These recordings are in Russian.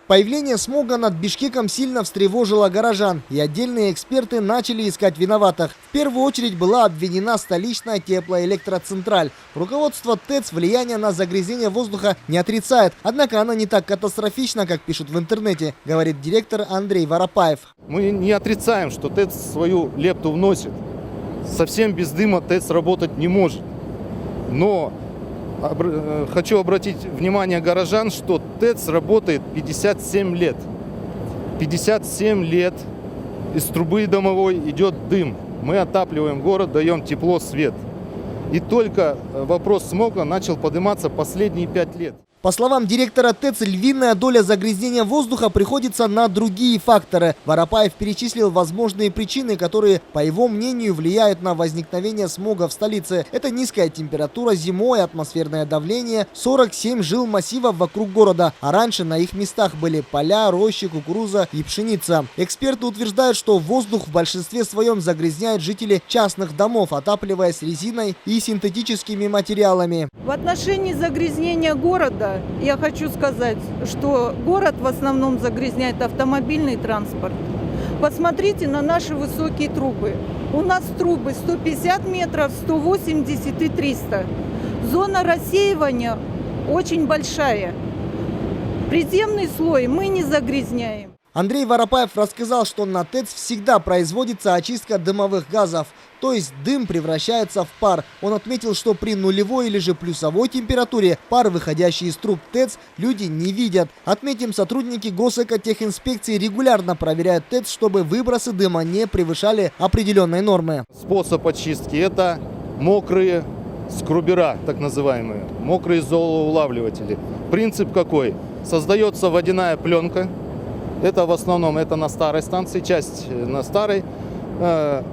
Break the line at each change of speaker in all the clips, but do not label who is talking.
Появление смога над Бишкеком сильно встревожило горожан, и отдельные эксперты начали искать виноватых. В первую очередь была обвинена столичная теплоэлектроцентраль. Руководство ТЭЦ влияние на загрязнение воздуха не отрицает, однако оно не так катастрофично, как пишут в интернете, говорит директор Андрей Воропаев.
Мы не отрицаем, что ТЭЦ свою лепту вносит. Совсем без дыма ТЭЦ работать не может. Но хочу обратить внимание горожан, что ТЭЦ работает 57 лет. 57 лет из трубы домовой идет дым. Мы отапливаем город, даем тепло, свет. И только вопрос смога начал подниматься последние 5 лет.
По словам директора ТЭЦ, львиная доля загрязнения воздуха приходится на другие факторы. Воропаев перечислил возможные причины, которые, по его мнению, влияют на возникновение смога в столице. Это низкая температура зимой, атмосферное давление, 47 жилмассивов вокруг города, а раньше на их местах были поля, рощи, кукуруза и пшеница. Эксперты утверждают, что воздух в большинстве своем загрязняют жители частных домов, отапливаясь резиной и синтетическими материалами.
В отношении загрязнения города я хочу сказать, что город в основном загрязняет автомобильный транспорт. Посмотрите на наши высокие трубы. У нас трубы 150 метров, 180 и 300. Зона рассеивания очень большая. Приземный слой мы не загрязняем.
Андрей Воропаев рассказал, что на ТЭЦ всегда производится очистка дымовых газов, то есть дым превращается в пар. Он отметил, что при нулевой или же плюсовой температуре пар, выходящий из труб ТЭЦ, люди не видят. Отметим, сотрудники Госэкотехинспекции регулярно проверяют ТЭЦ, чтобы выбросы дыма не превышали определенной нормы.
Способ очистки – это мокрые скрубера, так называемые, мокрые золоулавливатели. Принцип какой? Создается водяная пленка. Это в основном это на старой станции, часть на старой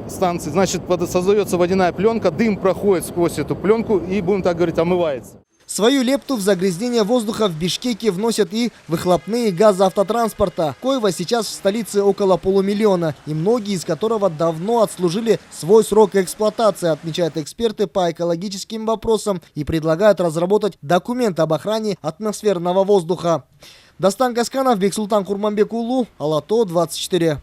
станции. Значит, создается водяная пленка, дым проходит сквозь эту пленку и, будем так говорить, омывается.
Свою лепту в загрязнение воздуха в Бишкеке вносят и выхлопные газы автотранспорта, коего сейчас в столице около 500 000, и многие из которого давно отслужили свой срок эксплуатации, отмечают эксперты по экологическим вопросам и предлагают разработать документ об охране атмосферного воздуха. Дастан Касканов, Бексултан Курманбек Улу, Ала-То, 24.